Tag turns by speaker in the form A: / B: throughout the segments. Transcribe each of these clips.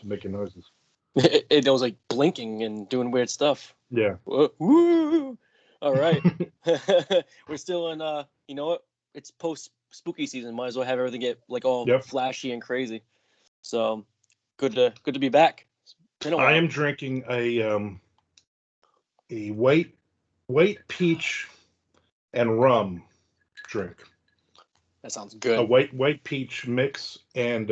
A: making noises.
B: It was like blinking and doing weird stuff.
A: Yeah.
B: Woo! All right. We're still in you know what? It's post spooky season. Might as well have everything get like all
A: Yep.
B: flashy and crazy. So good to be back. It's been a
A: I
B: while.
A: am drinking a white peach and rum drink.
B: That sounds
A: A
B: good.
A: white peach mix and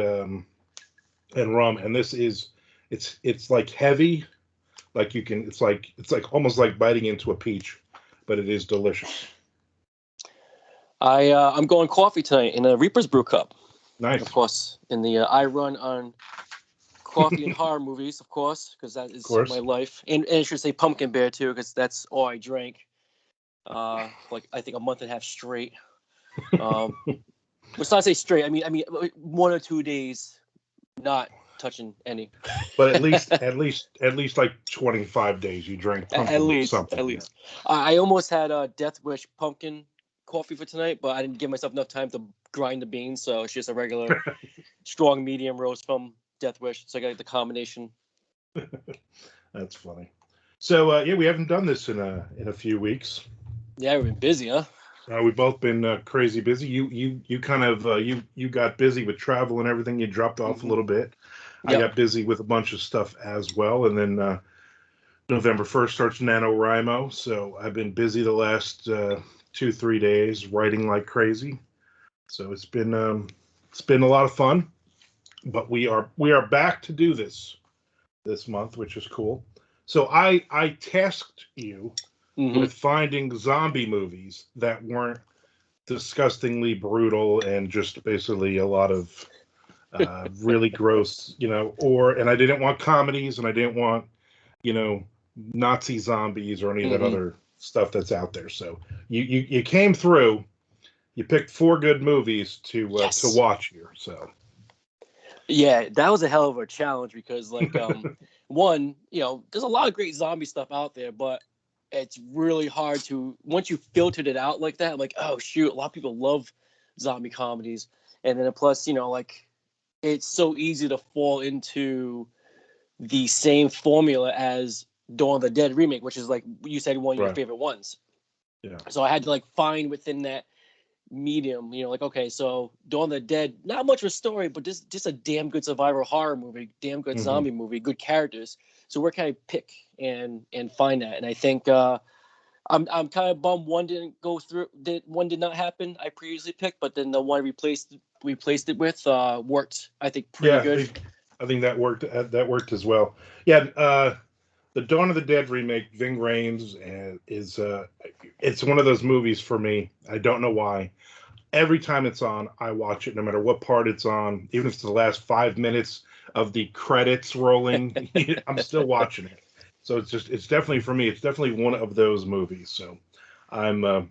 A: rum, and this is it's like heavy, like you can it's like almost like biting into a peach, but it is delicious.
B: I'm going coffee tonight in a Reaper's Brew cup. Of
A: Nice.
B: course, in the I run on coffee and horror movies, of course, because that
A: Of
B: is my
A: course.
B: life. And I should say pumpkin bear too, because that's all I drank. Like I think a month and a half straight. Um, let's not say straight. I mean, like, 1 or 2 days not touching any.
A: But at least like 25 days you drank
B: At
A: pumpkin
B: least,
A: something.
B: at
A: Yeah.
B: least. I almost had a Death Wish pumpkin coffee for tonight, but I didn't give myself enough time to grind the beans, so it's just a regular strong medium roast from Death Wish. So I got the combination.
A: That's funny. So yeah, we haven't done this in a few weeks.
B: Yeah, we've been busy, huh?
A: We've both been crazy busy. You kind of you got busy with travel and everything. You dropped off a
B: Hmm.
A: little bit. I
B: Yep.
A: got busy with a bunch of stuff as well, and then November 1st starts NaNoWriMo, so I've been busy the last 2 3 days writing like crazy. So it's been a lot of fun, but we are back to do this month, which is cool. So I tasked you
B: Hmm.
A: with finding zombie movies that weren't disgustingly brutal and just basically a lot of really gross, and I didn't want comedies and I didn't want, you know, Nazi zombies or any of that
B: Hmm.
A: other stuff that's out there. So you came through. You picked four good movies to
B: Yes.
A: watch here. So
B: Yeah, that was a hell of a challenge because, like, one, there's a lot of great zombie stuff out there, but it's really hard to once you filtered it out like that. Like, oh shoot, a lot of people love zombie comedies, and then plus, like it's so easy to fall into the same formula as Dawn of the Dead remake, which is like you said one of your
A: right,
B: favorite ones.
A: yeah,
B: So I had to like find within that medium, like okay, so Dawn of the Dead, not much of a story, but just a damn good survival horror movie, damn good
A: hmm
B: zombie movie, good characters. So where can I pick and find that? And I think I'm kind of bummed one didn't go through. One did not happen. I previously picked, but then the one replaced it with worked. I think pretty
A: yeah.
B: good.
A: I think that worked. That worked as well. Yeah, the Dawn of the Dead remake, Ving Rhames, is it's one of those movies for me. I don't know why. Every time it's on, I watch it, no matter what part it's on, even if it's the last 5 minutes of the credits rolling. I'm still watching it. So it's definitely for me. It's definitely one of those movies. So I'm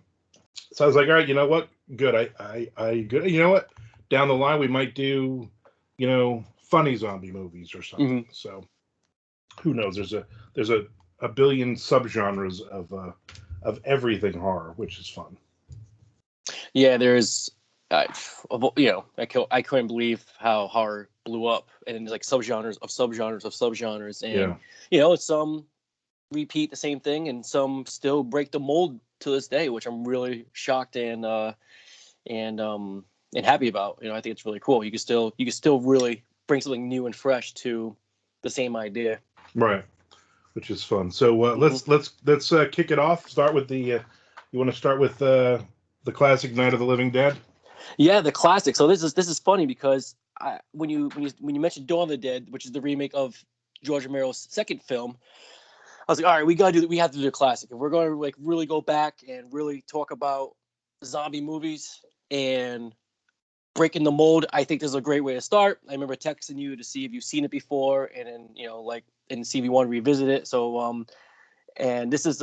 A: so I was like, all right, you know what? Good. I good. You know what? Down the line, we might do, funny zombie movies or something.
B: Hmm.
A: So who knows? There's a billion subgenres of everything horror, which is fun.
B: Yeah, there's, uh, I couldn't believe how horror blew up, and there's like subgenres of subgenres of subgenres, and
A: Yeah.
B: some repeat the same thing, and some still break the mold to this day, which I'm really shocked and happy about. I think it's really cool. You can still really bring something new and fresh to the same idea.
A: Right. Which is fun. So
B: Hmm.
A: let's kick it off. Start with the. You want to start with the classic Night of the Living Dead?
B: Yeah, the classic. So this is funny because when you mentioned Dawn of the Dead, which is the remake of George Romero's second film, I was like, all right, we have to do the classic. If we're going to like really go back and really talk about zombie movies and breaking the mold, I think this is a great way to start. I remember texting you to see if you've seen it before, and then like and see if you want to revisit it. So and this is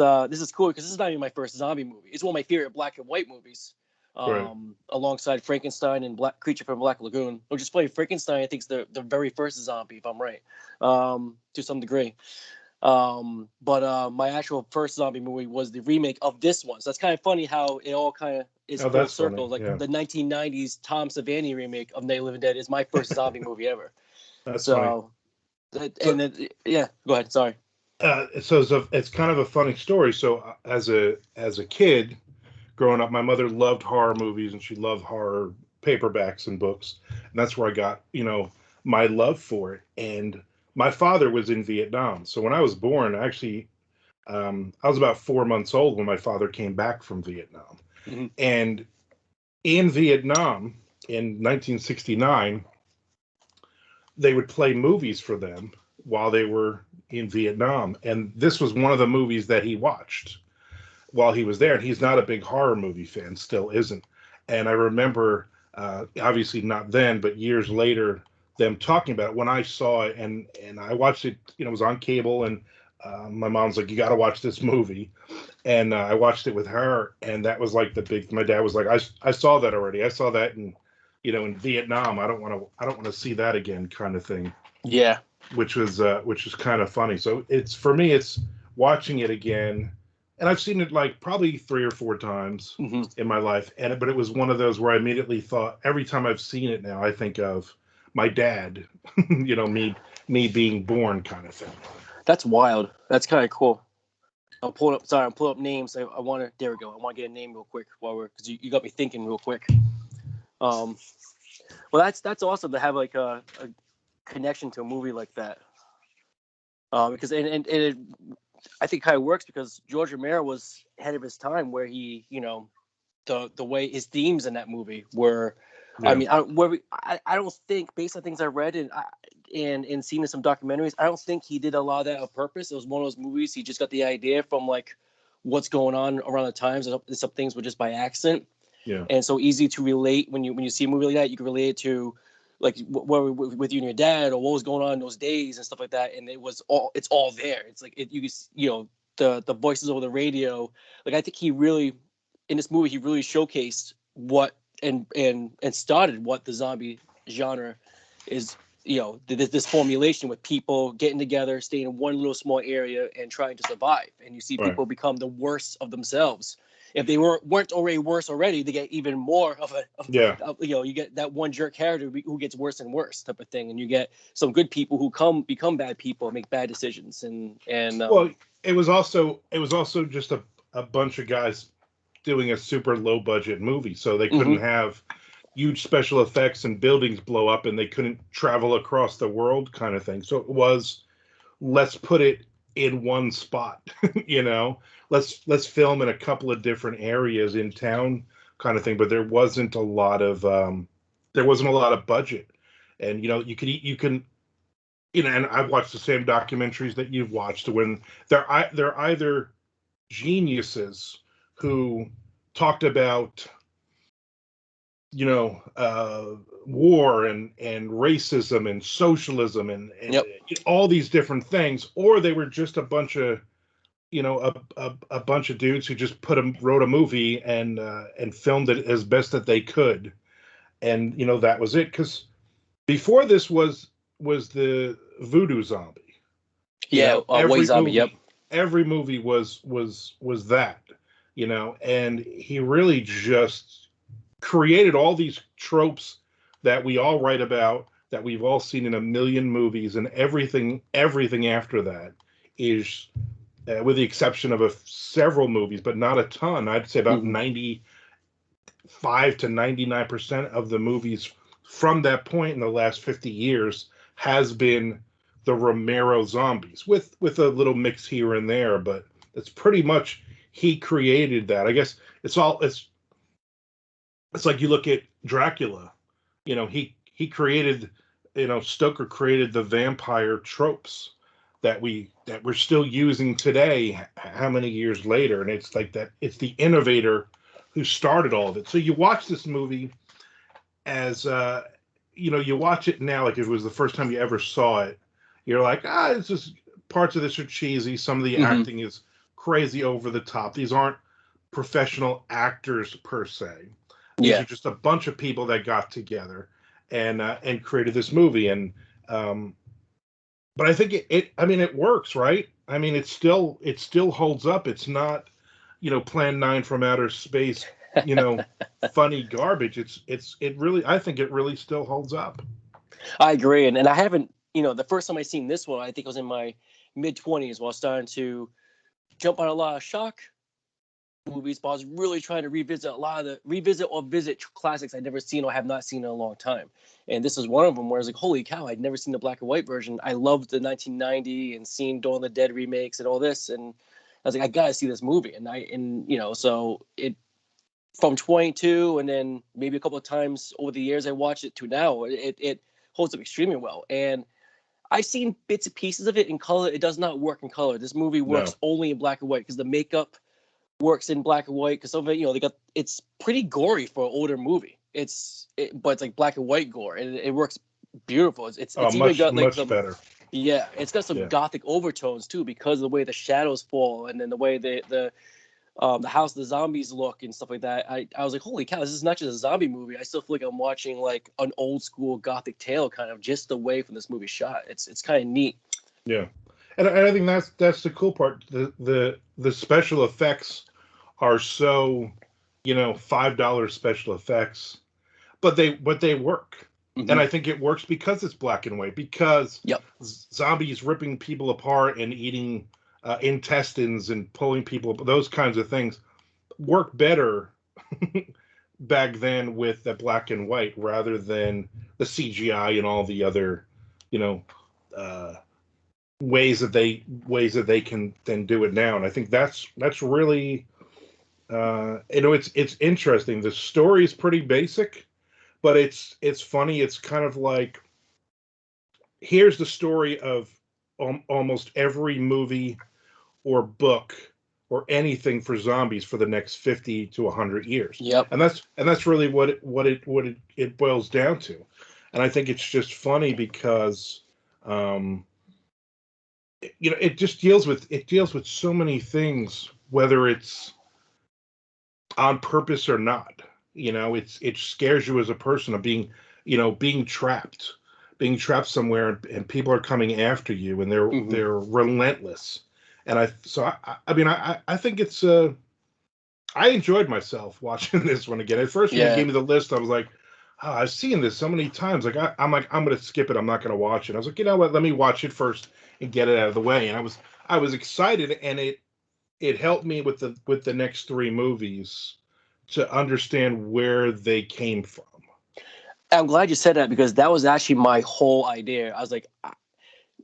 B: cool because this is not even my first zombie movie. It's one of my favorite black and white movies.
A: Right.
B: Alongside Frankenstein and Black Creature from Black Lagoon, which is funny. Frankenstein, I think, is the very first zombie, if I'm right, to some degree. But my actual first zombie movie was the remake of this one. So that's kind of funny how it all kind of is
A: Oh,
B: full
A: that's funny.
B: circle. Like
A: Yeah,
B: the 1990s Tom Savini remake of Night of the Living Dead is my first zombie movie ever.
A: that's funny.
B: So
A: So,
B: Yeah, go ahead. Sorry.
A: it's kind of a funny story. So as a kid growing up, my mother loved horror movies and she loved horror paperbacks and books, and that's where I got my love for it. And my father was in Vietnam, so when I was born, actually, I was about 4 months old when my father came back from Vietnam.
B: Mm-hmm.
A: And in Vietnam in 1969, they would play movies for them while they were in Vietnam. And this was one of the movies that he watched while he was there. And he's not a big horror movie fan, still isn't. And I remember, obviously not then, but years later, them talking about it when I saw it. And I watched it, it was on cable. And my mom's like, you got to watch this movie. And I watched it with her. And that was like my dad was like, I saw that already. I saw that in Vietnam. I don't want to see that again, kind of thing.
B: Yeah.
A: Which was kind of funny. So it's, for me, it's watching it again, and I've seen it like probably 3 or 4 times
B: Mm-hmm.
A: in my life. But it was one of those where I immediately thought, every time I've seen it now, I think of my dad, me being born, kind of thing.
B: That's wild. That's kind of cool. I'm pulling up names. I want to. There we go. I want to get a name real quick because you got me thinking real quick. Well, that's awesome to have like a connection to a movie like that. Because it, I think kind of works because George Romero was ahead of his time, where he, the way his themes in that movie were. Yeah. I mean, I don't think, based on things I read and seen in some documentaries, I don't think he did a lot of that on purpose. It was one of those movies he just got the idea from like what's going on around the times, and some things were just by accident.
A: Yeah.
B: And so easy to relate when you see a movie like that. You can relate it to like with you and your dad, or what was going on in those days and stuff like that. And it's all there. It's like the voices over the radio. Like I think he really, in this movie, he really showcased what and started what the zombie genre is. This formulation with people getting together, staying in one little small area and trying to survive. And you see people become the worst of themselves. If they weren't already worse already, they get even more of you get that one jerk character who gets worse and worse type of thing, and you get some good people who become bad people and make bad decisions. Well,
A: it was also just a bunch of guys doing a super low budget movie, so they couldn't have huge special effects and buildings blow up, and they couldn't travel across the world, kind of thing. So it was, let's put it in one spot, let's film in a couple of different areas in town, kind of thing. But there wasn't a lot of budget, and you can and I've watched the same documentaries that you've watched, when they're either geniuses who talked about war and racism and socialism and all these different things, or they were just a bunch of a bunch of dudes who just wrote a movie and filmed it as best that they could, and that was it. Because before this was the voodoo zombie.
B: White zombie. Yep.
A: Every movie was that, and he really just created all these tropes that we all write about, that we've all seen in a million movies, and everything after that is, with the exception of several movies, but not a ton. I'd say about 95 to 99% of the movies from that point in the last 50 years has been the Romero zombies, with a little mix here and there, but it's pretty much, he created that. I guess it's like you look at Dracula, he created, Stoker created the vampire tropes that we're still using today, how many years later. And it's like that, it's the innovator who started all of it. So you watch this movie as, you watch it now like it was the first time you ever saw it. You're like, it's just, parts of this are cheesy. Some of the acting is crazy over the top. These aren't professional actors per se. These are just a bunch of people that got together and created this movie. And but I think it works, right? I mean, it still holds up. It's not, Plan 9 from outer space, funny garbage. It really, I think it really still holds up.
B: I agree, and I haven't the first time I seen this one, I think I was in my mid-20s while starting to jump on a lot of shock movies, but I was really trying to revisit or visit classics I'd never seen or have not seen in a long time. And this is one of them where I was like, holy cow, I'd never seen the black and white version. I loved the 1990 and seeing Dawn of the Dead remakes and all this. And I was like, I gotta see this movie. So it, from 22 and then maybe a couple of times over the years I watched it to now, it holds up extremely well. And I've seen bits and pieces of it in color. It does not work in color. This movie works only in black and white because the makeup works in black and white. Because some of it, it's pretty gory for an older movie. But it's like black and white gore, and it works beautiful. It's even got like
A: much better.
B: Yeah, it's got some gothic overtones too because of the way the shadows fall, and then the way the house the zombies look and stuff like that. I was like, holy cow, this is not just a zombie movie. I still feel like I'm watching like an old school gothic tale, kind of just the way from this movie shot. It's kind of neat.
A: Yeah, and I think that's the cool part. The special effects are so, $5 special effects, but they work. Mm-hmm. And I think it works because it's black and white, because zombies ripping people apart and eating intestines and pulling people, those kinds of things work better back then with the black and white rather than the CGI and all the other, ways that they can then do it now. And I think that's really, it's interesting. The story is pretty basic, but it's funny. It's kind of like, here's the story of almost every movie or book or anything for zombies for the next 50 to 100 years.
B: Yep.
A: And that's really what it boils down to. And I think it's just funny because it just deals with so many things, whether it's on purpose or not. It scares you as a person of being trapped somewhere, and people are coming after you, and they're relentless. And I think it's I enjoyed myself watching this one again. At first, when you gave me the list, I was like, oh, I've seen this so many times. Like I'm going to skip it. I'm not going to watch it. I was like, you know what? Let me watch it first and get it out of the way. And I was excited, and it helped me with the next three movies to understand where they came from.
B: I'm glad you said that, because that was actually my whole idea. I was like,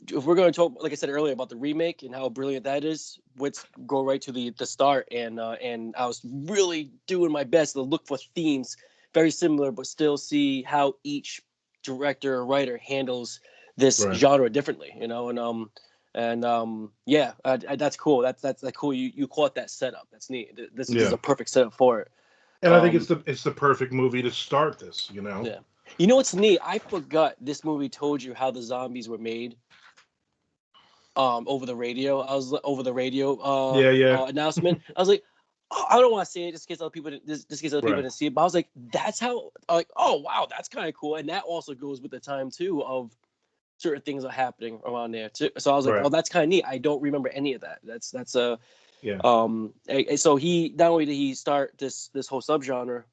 B: if we're going to talk, like I said earlier, about the remake and how brilliant that is, let's go right to the start. And I was really doing my best to look for themes very similar, but still see how each director or writer handles this genre differently. That's cool. That's cool. You caught that setup. That's neat. This is a perfect setup for it.
A: And I think it's the perfect movie to start this.
B: Yeah. You know what's neat? I forgot this movie told you how the zombies were made. Over the radio. Announcement. I was like, oh, I don't want to say it just in case other people didn't see it. But I was like, that's how. Like, oh wow, that's kind of cool. And that also goes with the time too of certain things are happening around there too. So I was like, oh, that's kind of neat. I don't remember any of that. That's So he, not only did he start this whole subgenre,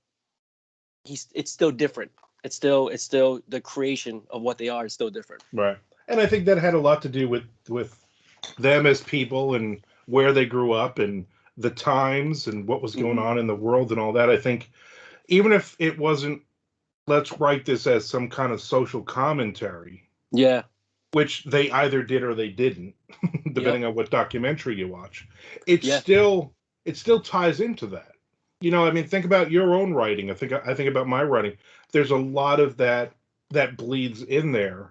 B: it's still different. It's still the creation of what they are is still different.
A: Right. And I think that had a lot to do with them as people and where they grew up and the times and what was going on in the world and all that. I think even if it wasn't, let's write this as some kind of social commentary.
B: Yeah.
A: Which they either did or they didn't, depending on what documentary you watch. It still ties into that. Think about your own writing. I think about my writing. There's a lot of that bleeds in there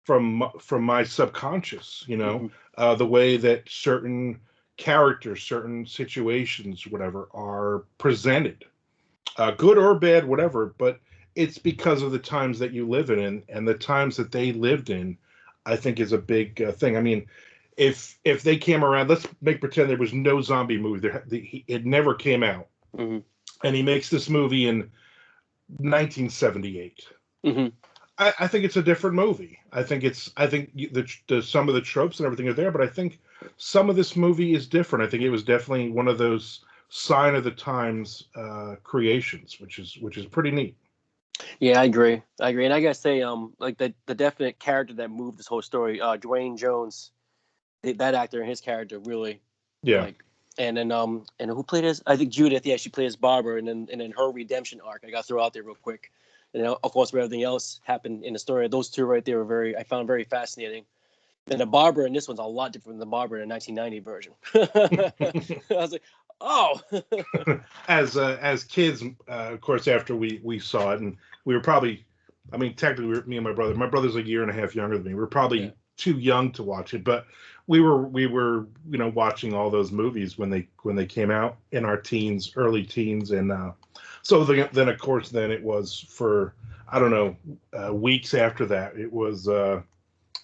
A: from my subconscious, the way that certain characters, certain situations, whatever, are presented, good or bad, whatever. But it's because of the times that you live in, and the times that they lived in, I think is a big thing. I mean, if they came around, let's pretend there was no zombie movie. It never came out, and he makes this movie in 1978. I think it's a different movie. I think the some of the tropes and everything are there, but I think some of this movie is different. I think it was definitely one of those sign of the times creations, which is pretty neat.
B: Yeah, I agree. And I gotta say, like the definite character that moved this whole story, Dwayne Jones, that actor and his character really,
A: Yeah.
B: like, and who played as, I think Judith, yeah, she played as Barbara, and then her redemption arc. I got to throw out there real quick, and then, of course, where everything else happened in the story. Those two right there I found very fascinating. And the Barbara in this one's a lot different than the Barbara in the 1990 version. I was like, oh,
A: As kids, of course, after we saw it, and we were probably, I mean, technically, me and my brother. My brother's a year and a half younger than me. We are
B: yeah,
A: probably too young to watch it, but we were watching all those movies when they came out in our teens, early teens, and so then of course then it was for I don't know weeks after that it was.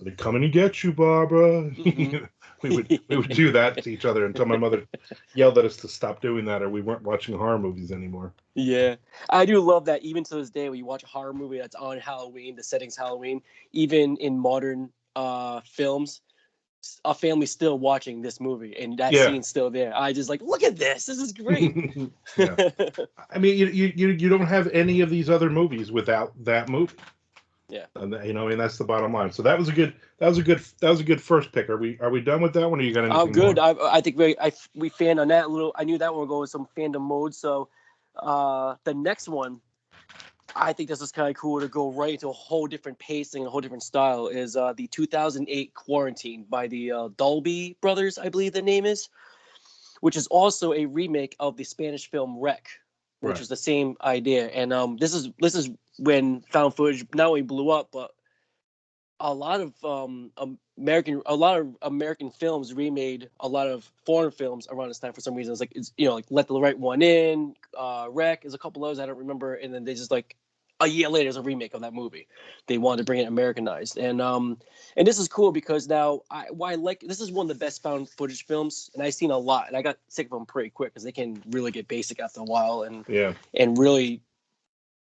A: They're coming to get you, Barbara.
B: hmm
A: We would do that to each other until my mother yelled at us to stop doing that, or we weren't watching horror movies anymore.
B: yeah. I do love that. Even to this day, when you watch a horror movie that's on Halloween, the setting's Halloween. Even in modern films, a family's still watching this movie, and that
A: Yeah,
B: scene's still there. I just like, look at this. This is great.
A: yeah. I mean, you don't have any of these other movies without that movie,
B: Yeah.
A: and I mean that's the bottom line. So that was a good first pick. Are we done with that one? Or you got
B: Oh,
A: anything
B: good.
A: more?
B: I think we fan on that little. I knew that one would go with some fandom mode. So, the next one, I think this is kind of cool to go right into a whole different pacing, a whole different style. Is the 2008 Quarantine by the Dolby brothers, I believe the name is, which is also a remake of the Spanish film Wreck, which
A: Right.
B: was the same idea. And this is when found footage not only blew up, but a lot of American films remade a lot of foreign films around this time for some reason. It's like Let the Right One In, Wreck, is a couple of those I don't remember, and then they just like a year later there's a remake of that movie. They wanted to bring it Americanized, and this is cool because now why I like this is one of the best found footage films, and I've seen a lot, and I got sick of them pretty quick because they can really get basic after a while,
A: Yeah.
B: and really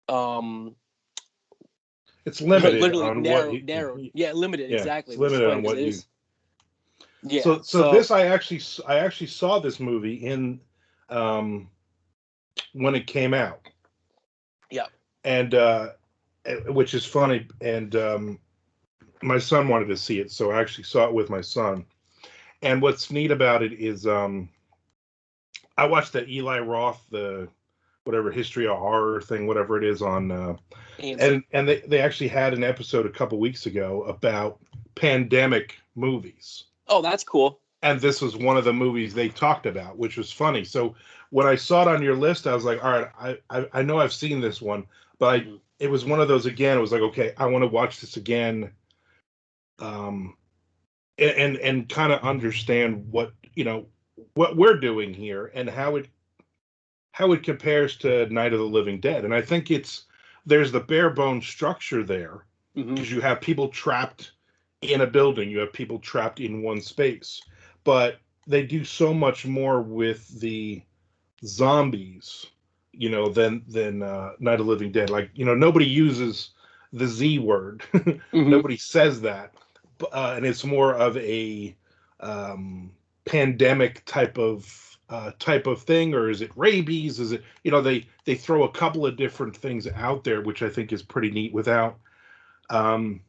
B: um
A: It's limited
B: literally
A: on what
B: narrowed. Yeah, limited,
A: yeah, it's
B: exactly, which is
A: limited
B: funny
A: on
B: because
A: what
B: it
A: you.
B: is. Yeah.
A: So
B: So
A: this I actually saw this movie in um when it came out,
B: yeah.
A: and which is funny, and my son wanted to see it, so I actually saw it with my son. And what's neat about it is I watched that Eli Roth, the whatever history of horror thing, whatever it is on
B: AMC.
A: and they actually had an episode a couple weeks ago about pandemic movies.
B: Oh, that's cool.
A: And this was one of the movies they talked about, which was funny. So when I saw it on your list, I was like, all right, I know I've seen this one, but
B: Hmm.
A: it was one of those again. It was like, okay, I want to watch this again, um, and kind of understand what we're doing here and how it compares to Night of the Living Dead. And I think there's the bare bones structure there
B: Hmm.
A: because you have people trapped in a building, you have people trapped in one space, but they do so much more with the zombies, than Night of the Living Dead. Like nobody uses the Z word,
B: Hmm.
A: nobody says that, and it's more of a um, pandemic type of thing, or is it rabies? Is it they throw a couple of different things out there, which I think is pretty neat without um,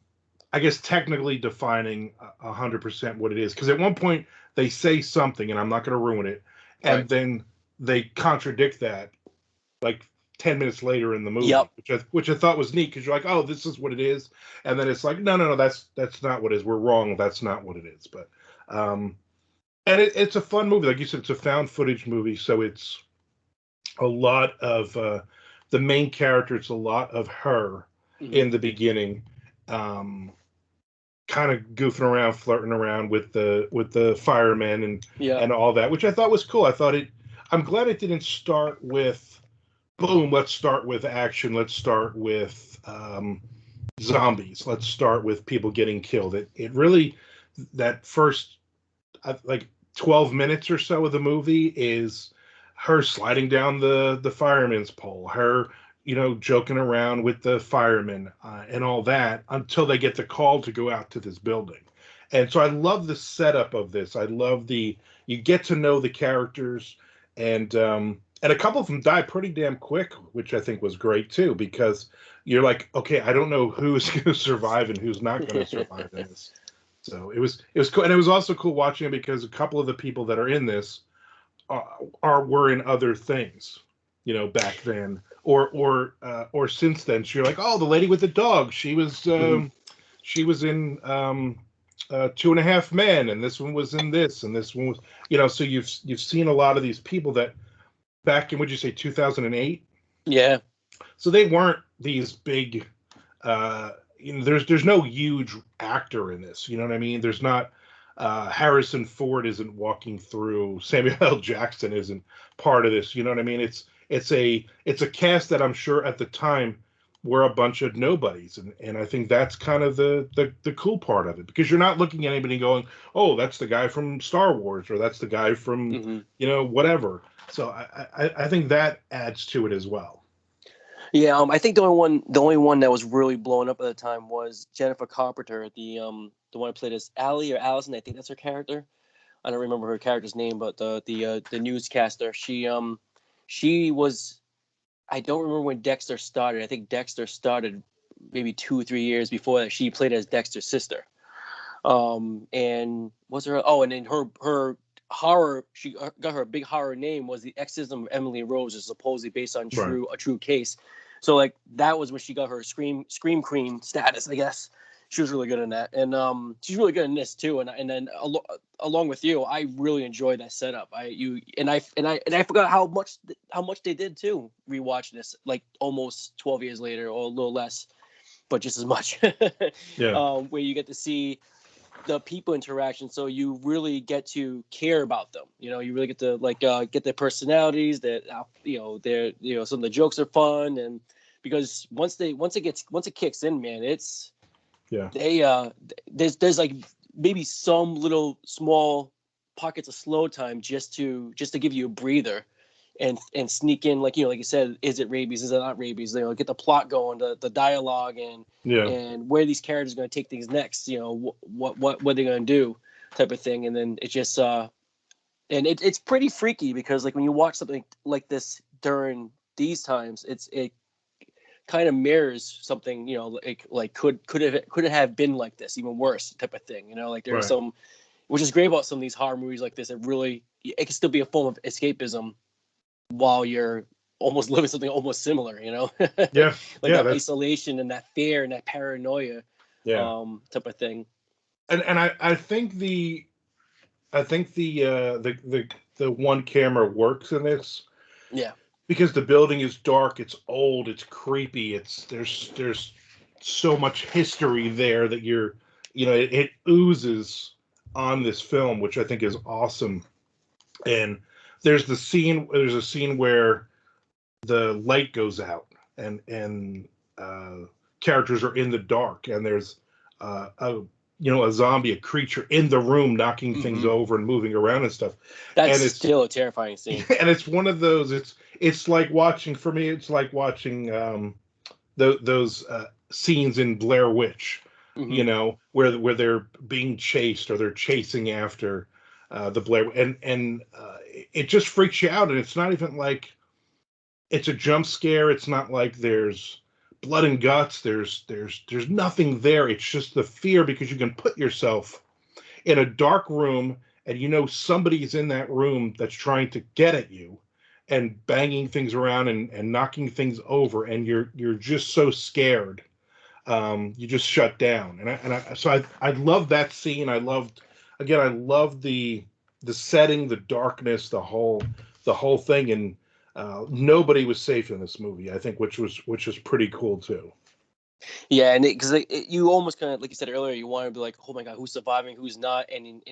A: I guess technically defining 100% what it is. Because at one point they say something, and I'm not going to ruin it,
B: Right.
A: and then they contradict that like 10 minutes later in the movie,
B: Yep.
A: which I thought was neat because you're like, oh, this is what it is, and then it's like, no, no, no, that's not what it is. We're wrong. That's not what it is. But and it's a fun movie, like you said, it's a found footage movie, so it's a lot of the main character. It's a lot of her
B: Hmm.
A: in the beginning. Um, Kind of goofing around, flirting around with the firemen
B: Yeah.
A: and all that, which I thought was cool. I'm glad it didn't start with boom. Let's start with action. Let's start with zombies. Let's start with people getting killed. It really that first like 12 minutes or so of the movie is her sliding down the fireman's pole, her joking around with the firemen and all that until they get the call to go out to this building. And so I love the setup of this. I love the you get to know the characters, and And a couple of them died pretty damn quick, which I think was great too, because you're like, okay, I don't know who's going to survive and who's not going to survive in this. So it was cool, and it was also cool watching it because a couple of the people that are in this were in other things, back then or since then. So you're like, oh, the lady with the dog, she was in 2.5 Men, and this one was in this, and this one was, so you've seen a lot of these people that back in, would you say 2008?
B: Yeah.
A: So they weren't these big. There's no huge actor in this. You know what I mean? There's not. Harrison Ford isn't walking through. Samuel L. Jackson isn't part of this. You know what I mean? It's a cast that I'm sure at the time were a bunch of nobodies, and I think that's kind of the cool part of it, because you're not looking at anybody going, oh, that's the guy from Star Wars, or that's the guy from whatever. So I think that adds to it as well.
B: Yeah, I think the only one that was really blowing up at the time was Jennifer Carpenter, the one who played as Allie or Allison. I think that's her character. I don't remember her character's name, but the newscaster. She was. I don't remember when Dexter started. I think Dexter started maybe 2 or 3 years before that. She played as Dexter's sister. And was her? Oh, and then her horror. She got her big horror name was The Exorcism of Emily Rose, is supposedly based on a true case. So like that was when she got her scream queen status, I guess. She was really good in that, and she's really good in this too. And then along with you, I really enjoyed that setup. I forgot how much they did too. Rewatching this like almost 12 years later, or a little less, but just as much.
A: Yeah.
B: Where you get to see the people interaction, so you really get to care about them. You really get to get their personalities. That some of the jokes are fun, and because once it kicks in, man, it's there's like maybe some little small pockets of slow time just to give you a breather, and sneak in like you said, is it rabies, is it not rabies? Get the plot going, the dialogue, and where these characters are going to take things next. What they're going to do, type of thing, and then it just and it's pretty freaky, because like when you watch something like this during these times, it kind of mirrors something, like could it have been like this, even worse, type of thing. Like there's some, which is great about some of these horror movies like this. It can still be a form of escapism while you're almost living something almost similar.
A: Yeah.
B: That isolation and that fear and that paranoia, type of thing.
A: And I think the one camera works in this.
B: Yeah.
A: Because the building is dark, it's old, it's creepy, there's so much history there that it oozes on this film, which I think is awesome. And there's a scene where the light goes out, and characters are in the dark, and there's a zombie, a creature in the room knocking things over and moving around and stuff.
B: That's still a terrifying scene.
A: And it's one of those. It's like watching, for me, it's like watching those scenes in Blair Witch, where they're being chased, or they're chasing after the Blair, and it just freaks you out. And it's not even like it's a jump scare. It's not like there's blood and guts. There's nothing there. It's just the fear, because you can put yourself in a dark room, and somebody's in that room that's trying to get at you and banging things around and knocking things over, and you're just so scared. You just shut down. So I love that scene. I loved the setting, the darkness, the whole thing, and nobody was safe in this movie, I think, which was pretty cool too.
B: Yeah, and because you almost kind of, like you said earlier, you want to be like, oh my god, who's surviving, who's not, and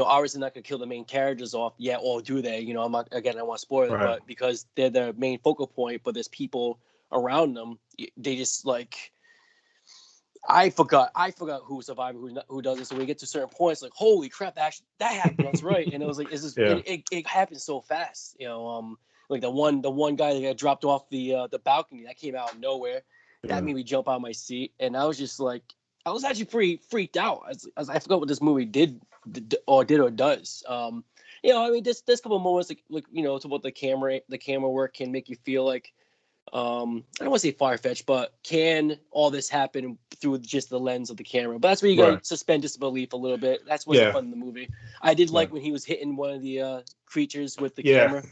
B: obviously not gonna kill the main characters off yet, or do they? I'm not, again, I don't want to spoil it, but because they're the main focal point, but there's people around them, they just like. I forgot who's surviving, who doesn't. So when we get to certain points, like, holy crap, that happened. That's right. And it was like, it happened so fast. Like the one guy that got dropped off the balcony, that came out of nowhere. That made me jump out of my seat, and I was just like, I was actually pretty freaked out. I forgot what this movie did or does. I mean, there's a couple of moments like it's about the camera work can make you feel like, I don't want to say far-fetched, but can all this happen through just the lens of the camera? But that's where you got to suspend disbelief a little bit. That's what's fun in the movie. I did like when he was hitting one of the creatures with the camera.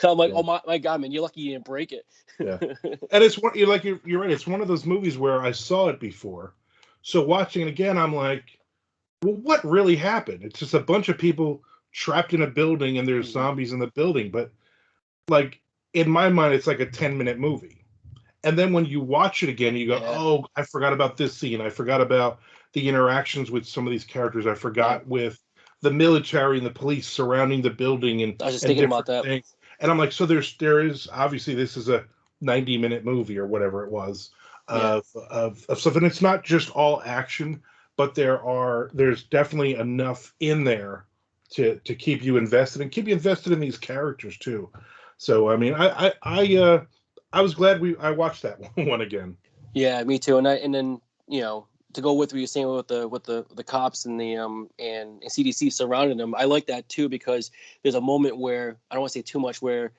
B: I'm like, oh my God, man, you're lucky you didn't break it.
A: And it's one, you're right. It's one of those movies where I saw it before, so watching it again, I'm like, well, what really happened? It's just a bunch of people trapped in a building, and there's zombies in the building. But like in my mind, it's like a 10-minute movie. And then when you watch it again, you go, oh, I forgot about this scene. I forgot about the interactions with some of these characters. I forgot with the military and the police surrounding the building and
B: I was just thinking about that.
A: Things. And I'm like, so there is obviously this is a 90-minute movie or whatever it was of stuff. And it's not just all action, but there's definitely enough in there to keep you invested and keep you invested in these characters too. So I mean, I was glad I watched that one again.
B: Yeah, me too. And then to go with what you're saying with the cops and the and CDC surrounding them, I like that too, because there's a moment where I don't want to say too much, where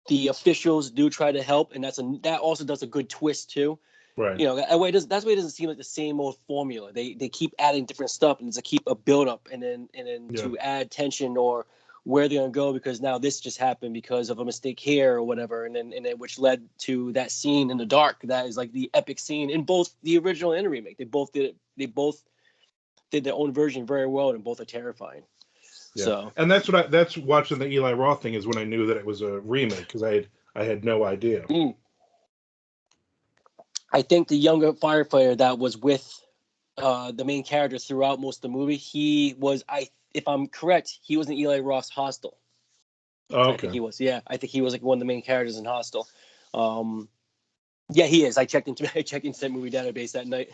B: the officials do try to help, and that also does a good twist too.
A: Right.
B: That's why it doesn't seem like the same old formula. They keep adding different stuff, and it's to keep a build up, and then to add tension or where they're gonna go, because now this just happened because of a mistake here or whatever, and then which led to that scene in the dark that is like the epic scene in both the original and the remake. They both did their own version very well, and both are terrifying.
A: Yeah.
B: So,
A: and that's watching the Eli Roth thing is when I knew that it was a remake, because I had no idea.
B: I think the younger firefighter that was with the main character throughout most of the movie, he was, if I'm correct, he was in Eli Roth's Hostel.
A: Oh, okay.
B: I think he was. Yeah, I think he was like one of the main characters in Hostel. Yeah, he is. I checked into that movie database that night.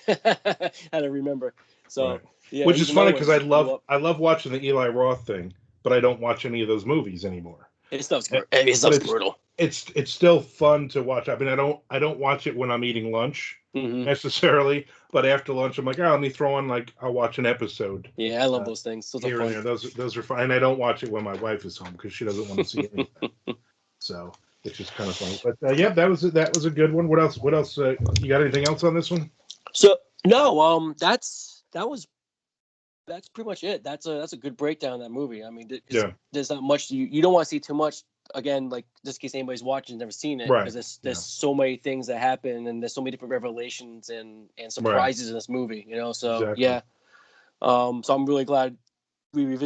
B: I don't remember. So, yeah,
A: which is funny because I love watching the Eli Roth thing, but I don't watch any of those movies anymore.
B: It's stuff's brutal.
A: It's still fun to watch. I mean, I don't watch it when I'm eating lunch necessarily, but after lunch I'm like, let me throw on, like, I'll watch an episode.
B: Yeah, I love those things. Those are fun.
A: Those are fun, and I don't watch it when my wife is home because she doesn't want to see anything. So it's just kind of funny. But that was a good one. What else? You got anything else on this one?
B: So no, that's pretty much it. That's a good breakdown of that movie. I mean, there's not much you don't want to see too much. Again, like, just in case anybody's watching and never seen it, because there's so many things that happen, and there's so many different revelations and surprises in this movie. So so I'm really glad we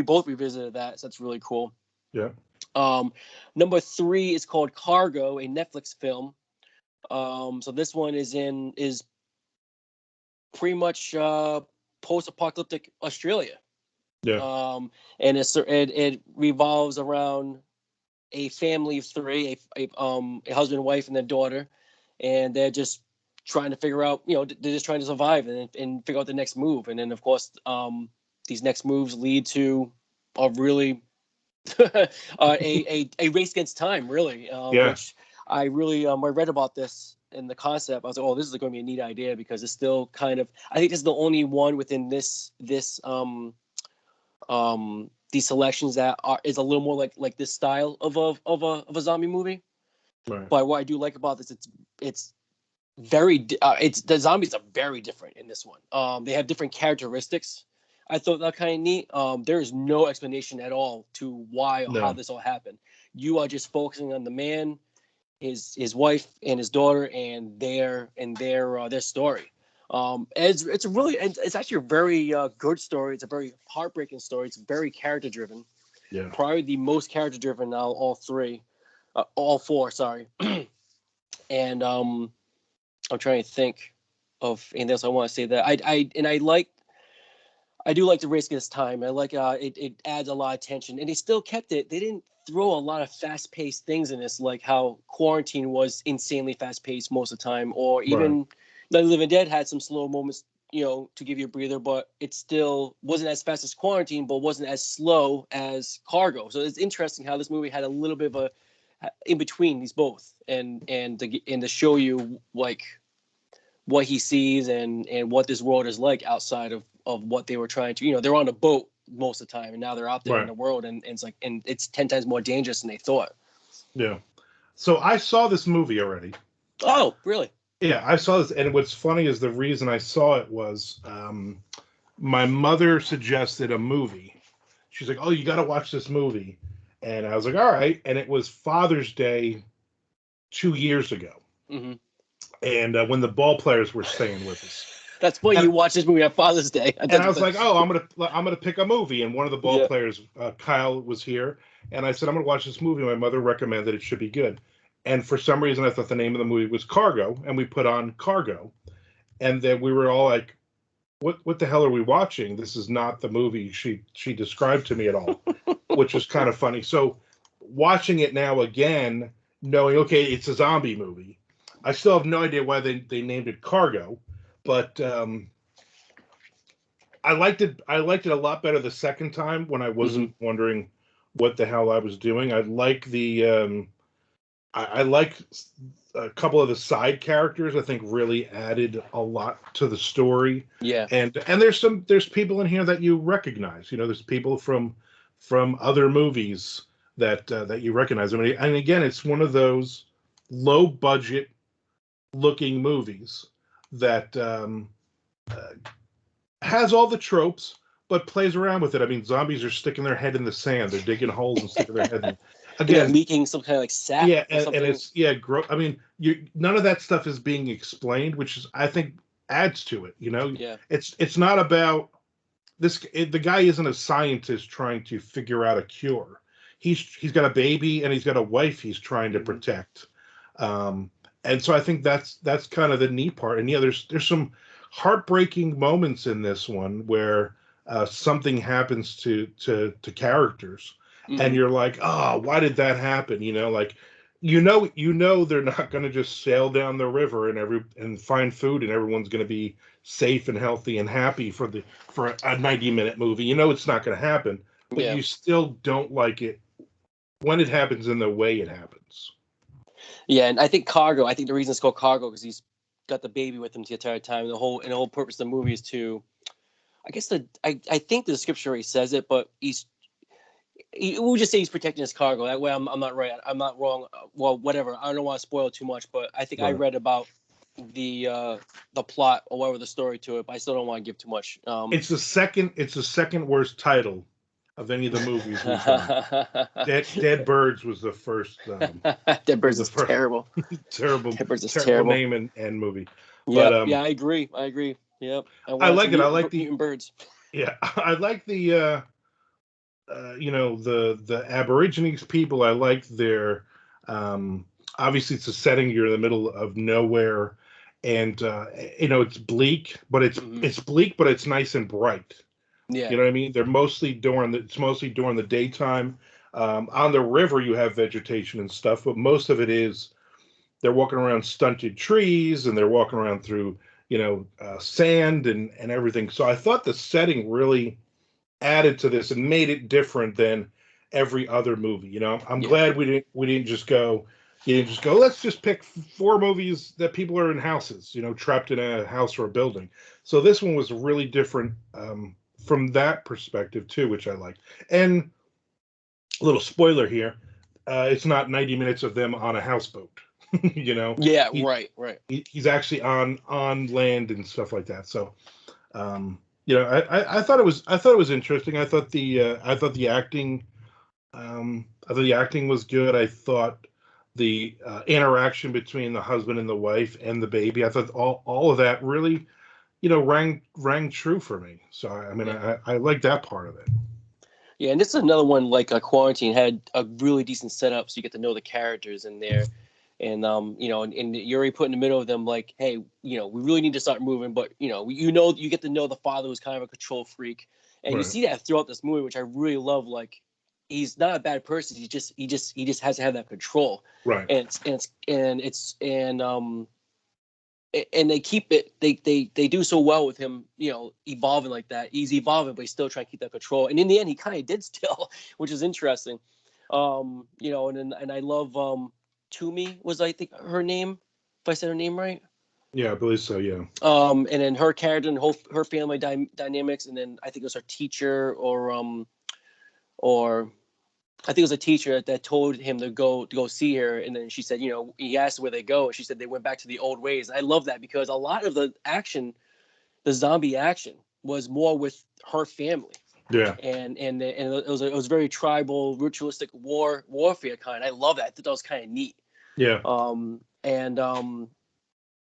B: both revisited that. So that's really cool.
A: Yeah.
B: Number 3 is called Cargo, a Netflix film. So this one is pretty much post-apocalyptic Australia.
A: Yeah.
B: And it revolves around a family of 3, a husband, wife, and their daughter, and they're just trying to figure out, they're just trying to survive and figure out the next move. And then, of course, these next moves lead to a really a race against time, really. Which I really I read about this in the concept. I was like, oh, this is going to be a neat idea, because it's still kind of, I think this is the only one within this these selections that is a little more like this style of a zombie movie.
A: Right.
B: But what I do like about this, it's very the zombies are very different in this one. They have different characteristics. I thought that kind of neat. There is no explanation at all to why or how this all happened. You are just focusing on the man, his wife, and his daughter, and their story. It's actually a very good story. It's a very heartbreaking story. It's very character driven.
A: Yeah.
B: Probably the most character driven now, all 4, sorry. And I'm trying to think of anything else I want to say that I do like the race against time. I like it adds a lot of tension, and they still kept it. They didn't throw a lot of fast-paced things in this, like how Quarantine was insanely fast-paced most of the time, or even The Living Dead had some slow moments, to give you a breather, but it still wasn't as fast as Quarantine, but wasn't as slow as Cargo. So it's interesting how this movie had a little bit of a in between these both, and to show you like what he sees and what this world is like outside of what they were trying to, they're on a boat most of the time, and now they're out there in
A: Right.
B: the world, and it's like, and it's 10 times more dangerous than they thought.
A: Yeah. So I saw this movie already.
B: Oh, really?
A: Yeah, I saw this, and what's funny is the reason I saw it was my mother suggested a movie. She's like, "Oh, you got to watch this movie," and I was like, "All right." And it was Father's Day 2 years ago,
B: Mm-hmm.
A: and when the ball players were staying with us.
B: That's funny.
A: And,
B: You watch this movie on Father's Day.
A: and I was like, "Oh, I'm gonna pick a movie." And one of the ball
B: Yeah.
A: players, Kyle, was here, and I said, "I'm gonna watch this movie." My mother recommended it should be good, and for some reason, I thought the name of the movie was Cargo, and we put on Cargo, and then we were all like, "What the hell are we watching? This is not the movie she described to me at all," which is kind of funny. So watching it now again, knowing okay, it's a zombie movie. I still have no idea why they named it Cargo, but I liked it. I liked it a lot better the second time when I wasn't wondering what the hell I was doing. I like I like a couple of the side characters. I think really added a lot to the story.
B: Yeah.
A: And there's people in here that you recognize. You know, there's people from other movies that you recognize. I mean, and again, it's one of those low budget looking movies that has all the tropes, but plays around with it. I mean, zombies are sticking their head in the sand. They're digging holes and sticking their head in. Again,
B: leaking some kind of like sap.
A: yeah,
B: or
A: and it's I mean, none of that stuff is being explained, which is I think adds to it. You know,
B: Yeah.
A: it's not about this. The guy isn't a scientist trying to figure out a cure. He's got a baby and he's got a wife he's trying to protect. And so I think that's kind of the neat part. And yeah, there's some heartbreaking moments in this one where something happens to characters, and you're like, oh, why did that happen? You know, like you know they're not going to just sail down the river and find food and everyone's going to be safe and healthy and happy for a 90-minute movie. You know it's not going to happen, but you still don't like it when it happens in the way it happens.
B: Yeah, and I think Cargo. I think the reason it's called Cargo because he's got the baby with him the entire time. The whole purpose of the movie is to, I guess I think the description already says it, but we'll just say he's protecting his cargo. That way, I'm not right. I'm not wrong. Well, whatever. I don't want to spoil too much, but I think I read about the plot or whatever the story to it. But I still don't want to give too much.
A: It's the second worst title of any of the movies we've done. Dead Birds was the first.
B: Dead Birds is terrible.
A: terrible.
B: Dead Birds is
A: terrible name and movie.
B: Yeah,
A: but,
B: I agree. Yep.
A: I like it. I like the
B: mutant birds.
A: Yeah, I like the the Aborigines people. I like their obviously it's a setting, you're in the middle of nowhere, and it's bleak, but it's bleak, but it's nice and bright.
B: Yeah,
A: you know what I mean. It's mostly during the daytime. On the river you have vegetation and stuff, but most of it is they're walking around stunted trees and they're walking around through sand and everything. So I thought the setting really added to this and made it different than every other movie. I'm glad we didn't just go. You didn't just go, let's just pick 4 movies that people are in houses, trapped in a house or a building. So this one was really different from that perspective too, which I liked. And a little spoiler here, it's not 90 minutes of them on a houseboat.
B: Yeah, right.
A: He's actually on land and stuff like that. So, I thought it was interesting. I thought the acting was good. I thought the interaction between the husband and the wife and the baby, I thought all of that really, rang true for me. So I mean, I like that part of it.
B: Yeah, and this is another one like a Quarantine had a really decent setup, so you get to know the characters in there. And and you're already put in the middle of them, like, hey, we really need to start moving, but you get to know the father who's kind of a control freak, and you see that throughout this movie, which I really love. Like, he's not a bad person. He just has to have that control,
A: right?
B: And they keep it. They do so well with him, evolving like that. He's evolving, but he's still trying to keep that control. And in the end, he kind of did still, which is interesting. And I love. Toomey was, I think, her name, if I said her name right.
A: Yeah, I believe so. Yeah.
B: And then her character and her family dynamics, and then I think it was her teacher or I think it was a teacher that told him to go see her, and then she said, he asked where they go, and she said they went back to the old ways. I love that because a lot of the action, the zombie action, was more with her family,
A: Yeah.
B: and it was very tribal, ritualistic warfare kind. I love that. I thought that was kind of neat.
A: Yeah.
B: And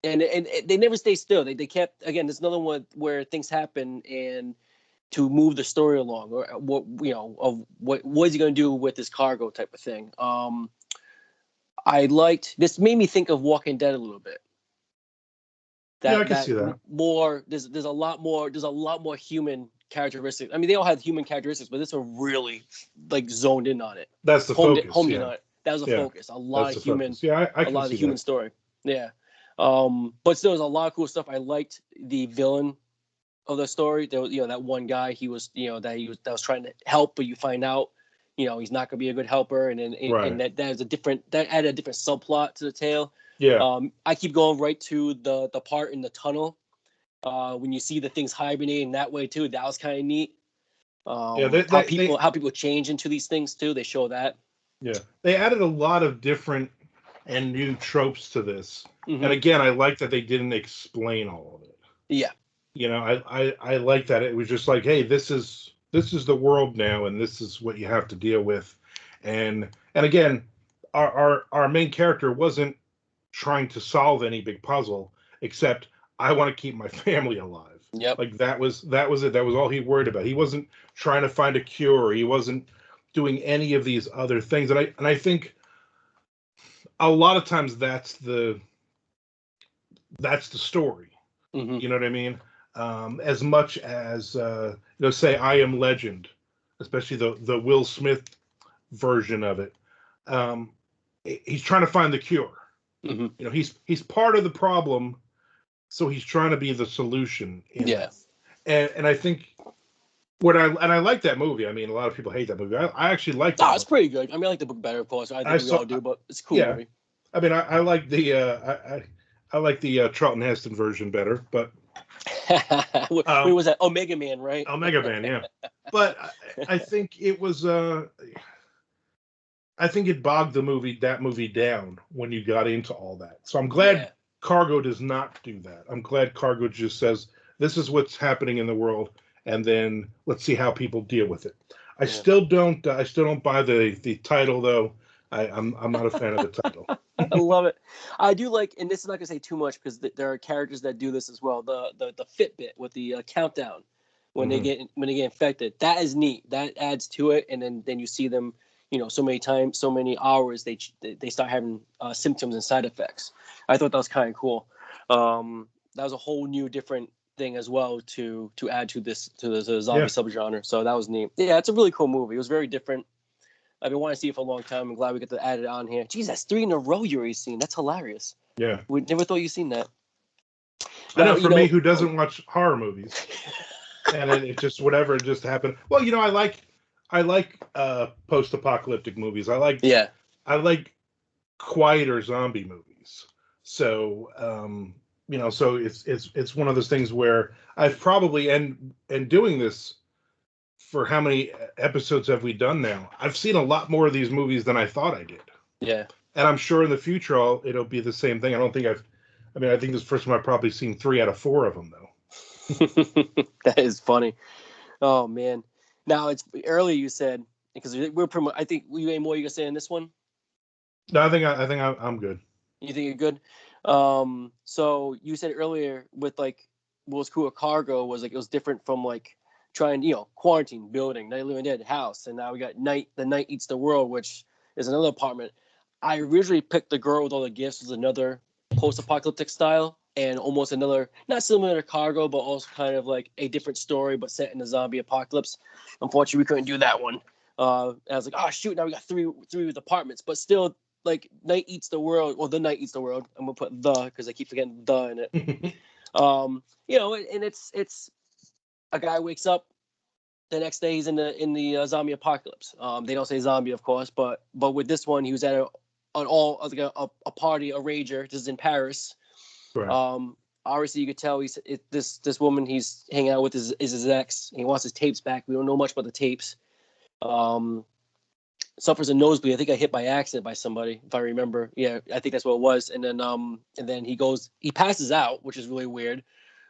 B: they never stay still. They kept, again. There's another one where things happen and to move the story along, or what of what is he going to do with this cargo type of thing. I liked this. Made me think of Walking Dead a little bit.
A: Yeah, I
B: That
A: can see that.
B: more there's a lot more human characteristics. I mean, they all have human characteristics, but this one really like zoned in on it.
A: That's the focus.
B: Homed in
A: Yeah.
B: on it. That was a
A: Yeah.
B: focus. A lot
A: That's
B: of
A: the
B: human.
A: focus. Yeah, I
B: A
A: can
B: lot of
A: see
B: the human
A: that.
B: story. Yeah. But still, there's a lot of cool stuff. I liked the villain of the story. There was, that one guy. He was, that was trying to help, but you find out, he's not going to be a good helper, and then
A: Right.
B: and that is that added a different subplot to the tale.
A: Yeah.
B: I keep going right to the part in the tunnel when you see the things hibernating that way too. That was kind of neat.
A: Yeah.
B: How people change into these things too. They show that.
A: Yeah. They added a lot of different and new tropes to this.
B: Mm-hmm.
A: And again, I like that they didn't explain all of it.
B: Yeah.
A: I like that it was just like, hey, this is the world now, and this is what you have to deal with. And again, our main character wasn't trying to solve any big puzzle, except I want to keep my family alive.
B: Yep.
A: Like that was it. That was all he worried about. He wasn't trying to find a cure. He wasn't doing any of these other things. And I think a lot of times that's the story.
B: Mm-hmm.
A: You know what I mean? As much as say I Am Legend, especially the Will Smith version of it. He's trying to find the cure.
B: Mm-hmm.
A: He's part of the problem, so he's trying to be the solution.
B: Yeah.
A: And I think I like that movie. I mean, a lot of people hate that movie. I actually like that.
B: Oh, it's pretty good. I mean, I like the book better, of course. I think we all do, but it's a cool movie.
A: I mean, I like the I like the Charlton Heston version better, but
B: what was that? Omega Man, right?
A: Omega Man, yeah. But I think it was I think it bogged that movie down when you got into all that. So I'm glad Cargo does not do that. I'm glad Cargo just says this is what's happening in the world, and then let's see how people deal with it. I still don't buy the title though. I'm not a fan of the title.
B: I love it. I do like, and this is not gonna say too much because there are characters that do this as well. The Fitbit with the countdown when they get infected. That is neat. That adds to it, and then you see them, so many times, so many hours they start having symptoms and side effects. I thought that was kind of cool. That was a whole new different thing as well to add to the zombie subgenre. So that was neat. Yeah, it's a really cool movie. It was very different. I've been wanting to see it for a long time. I'm glad we get to add it on here. Jeez, that's 3 in a row you already seen. That's hilarious.
A: Yeah.
B: We never thought you'd seen that.
A: I know, for me, who doesn't watch horror movies, and it just whatever it just happened. Well, I like post-apocalyptic movies. I like quieter zombie movies. So so it's one of those things where I've probably and doing this. For how many episodes have we done now? I've seen a lot more of these movies than I thought I did.
B: Yeah.
A: And I'm sure in the future it'll be the same thing. I think this is the first time I've probably seen 3 out of 4 of them though.
B: That is funny. Oh man. Now it's earlier you said, because we're pretty much, I think any more you gonna say in this one?
A: No, I think I'm good.
B: You think you're good? So you said earlier with like what was cool with Cargo was like it was different from like trying, quarantine, building, Night Living Dead, house, and now we got The Night Eats the World, which is another apartment. I originally picked The Girl with All the Gifts as another post-apocalyptic style, and almost another, not similar to Cargo, but also kind of like a different story, but set in a zombie apocalypse. Unfortunately, we couldn't do that one. I was like, oh shoot, now we got three apartments, but still, like Night Eats the World, or The Night Eats the World. I'm gonna put the because I keep forgetting the in it. And it's a guy wakes up the next day, he's in the zombie apocalypse. They don't say zombie, of course, but with this one, he was at a party, a rager. This is in Paris,
A: Right.
B: Obviously, you could tell this woman he's hanging out with is his ex. He wants his tapes back. We don't know much about the tapes. Suffers a nosebleed. I think I hit by accident by somebody, if I remember. Yeah, I think that's what it was. And then he passes out, which is really weird.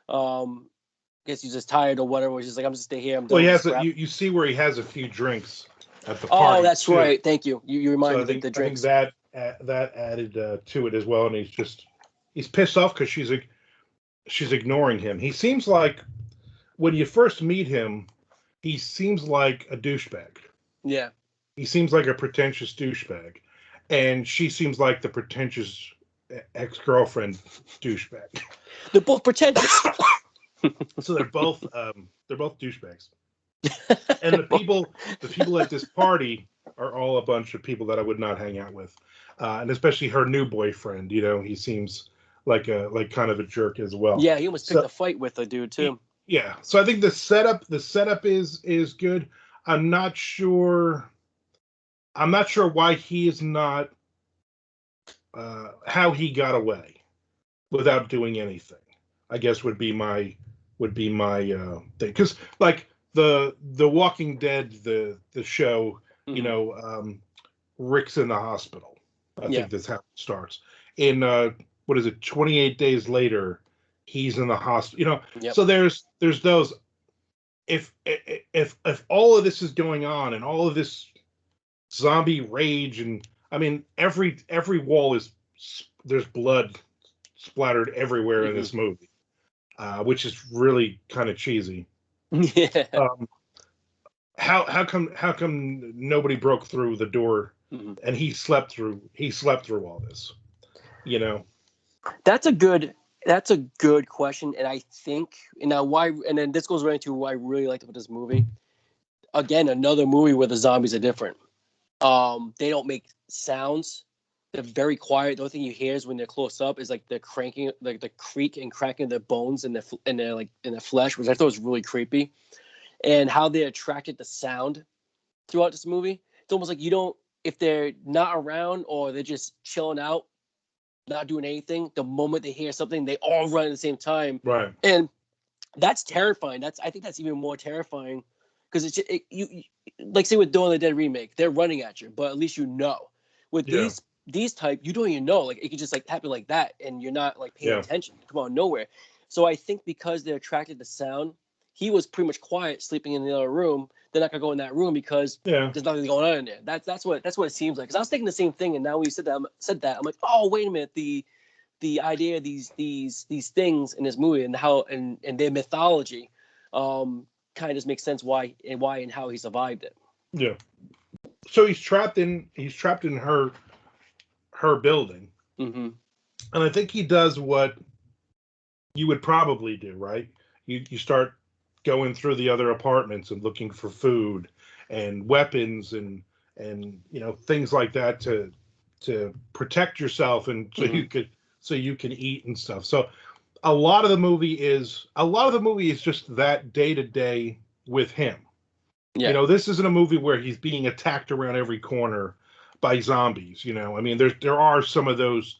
B: Guess he's just tired or whatever. He's just like, I'm just stay here. I'm
A: Well,
B: done
A: he
B: with
A: has
B: this crap.
A: you see where he has a few drinks at the
B: Oh,
A: party
B: that's
A: too.
B: right. Thank you. You
A: So
B: reminded me the
A: I think
B: drinks.
A: that that added to it as well, and he's pissed off because she's ignoring him. He seems like when you first meet him, he seems like a douchebag.
B: Yeah.
A: He seems like a pretentious douchebag, and she seems like the pretentious ex-girlfriend douchebag.
B: They're both pretentious.
A: So they're both douchebags. And the people at this party are all a bunch of people that I would not hang out with, and especially her new boyfriend. You know, he seems like kind of a jerk as well.
B: Yeah, he almost picked
A: So
B: a fight with the dude too.
A: yeah, so I think the setup is good. I'm not sure. I'm not sure why he is not how he got away without doing anything. I guess would be my thing because like the Walking Dead the show, you know, Rick's in the hospital. I
B: Yeah.
A: think that's how it starts. In what is it? 28 days later, he's in the hospital. You know,
B: Yep.
A: so there's those. If all of this is going on and all of this zombie rage and I mean every wall is there's blood splattered everywhere in this movie, which is really kind of cheesy.
B: Yeah.
A: How come nobody broke through the door and he slept through all this? You know,
B: That's a good question, and I think and then this goes right into why I really liked about this movie. Again, another movie where the zombies are different. They don't make sounds. They're very quiet. The only thing you hear is when they're close up is like the cranking, like the creak and cracking of their bones in their flesh, which I thought was really creepy. And how they attracted the sound throughout this movie. It's almost like you don't, if they're not around or they're just chilling out, not doing anything, the moment they hear something, they all run at the same time.
A: right?
B: And that's terrifying. I think that's even more terrifying because it's just, you like say with Dawn of the Dead remake, they're running at you, but at least you know. With these type, you don't even know. Like it could just like happen like that, and you're not like paying attention. Come on, nowhere. So I think because they're attracted to sound, he was pretty much quiet, sleeping in the other room. They're not gonna go in that room because there's nothing going on in there. That's what it seems like. Because I was thinking the same thing, and now when you said that, I'm like, oh wait a minute, the idea of these things in this movie and how and their mythology, kind of just makes sense why and how he survived it.
A: Yeah. So he's trapped in her building, and I think he does what you would probably do, right? You start going through the other apartments and looking for food and weapons and you know things like that to protect yourself and so you can eat and stuff. So a lot of the movie is just that day to day with him.
B: Yeah.
A: You know, this isn't a movie where he's being attacked around every corner by zombies. You know, I mean, there are some of those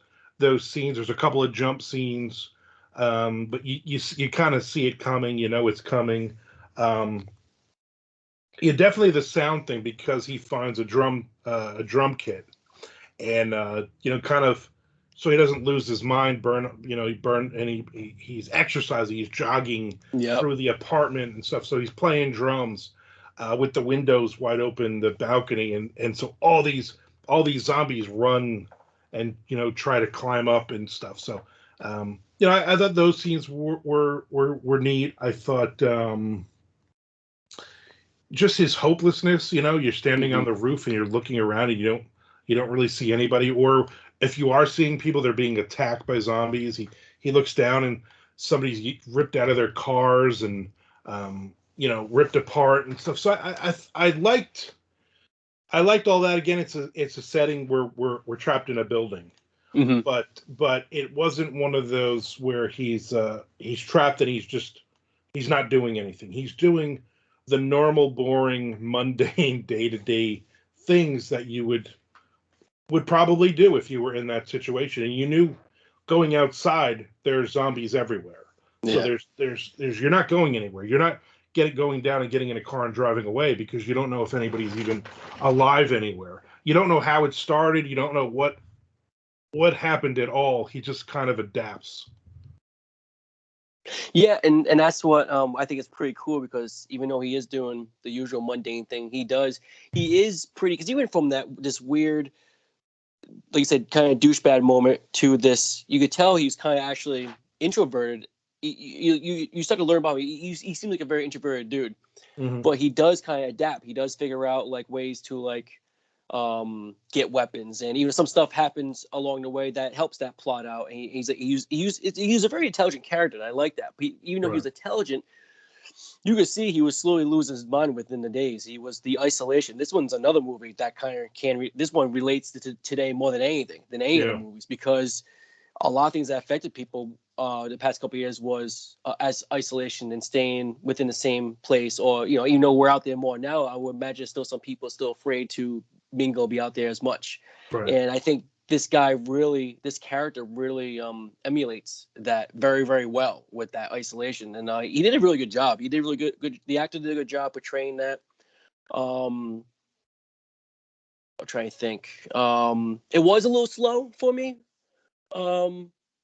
A: scenes. There's a couple of jump scenes, but you kind of see it coming. You know, it's coming. Yeah, definitely the sound thing because he finds a drum kit, and you know, kind of so he doesn't lose his mind. He's exercising. He's jogging through the apartment and stuff. So he's playing drums. With the windows wide open, the balcony, and so all these zombies run and you know try to climb up and stuff. So you know, I thought those scenes were neat. I thought just his hopelessness. You know, you're standing on the roof and you're looking around and you don't really see anybody, or if you are seeing people, they're being attacked by zombies. He looks down and somebody's ripped out of their cars and you know, ripped apart and stuff. So I liked all that. Again, it's a setting where we're trapped in a building, but it wasn't one of those where he's trapped and he's not doing anything. He's doing the normal, boring, mundane, day to day things that you would probably do if you were in that situation and you knew going outside, there's zombies everywhere. So
B: Yeah.
A: there's you're not going anywhere. You're not going down and getting in a car and driving away because you don't know if anybody's even alive anywhere. You don't know how it started. You don't know what happened at all. He just kind of adapts.
B: Yeah, and that's what I think is pretty cool, because even though he is doing the usual mundane thing, he is pretty, because he went from this weird, like you said, kind of douchebag moment to this. You could tell he's kind of actually introverted. You start to learn about him. He seems like a very introverted dude,
A: Mm-hmm.
B: but he does kind of adapt. He does figure out like ways to like get weapons, and even some stuff happens along the way that helps that plot out. And he's a very intelligent character, and I like that. But even though he was intelligent, you could see he was slowly losing his mind within the days. He was the isolation. This one's another movie that kind of this one relates to today more than anything, than any of the movies, because a lot of things that affected people the past couple of years was as isolation and staying within the same place, or even though we're out there more now, I would imagine still some people are still afraid to mingle, be out there as much.
A: Right.
B: And I think this character really emulates that very, very well with that isolation, and he did a really good job. He did really good. The actor did a good job portraying that. I'm trying to think. It was a little slow for me.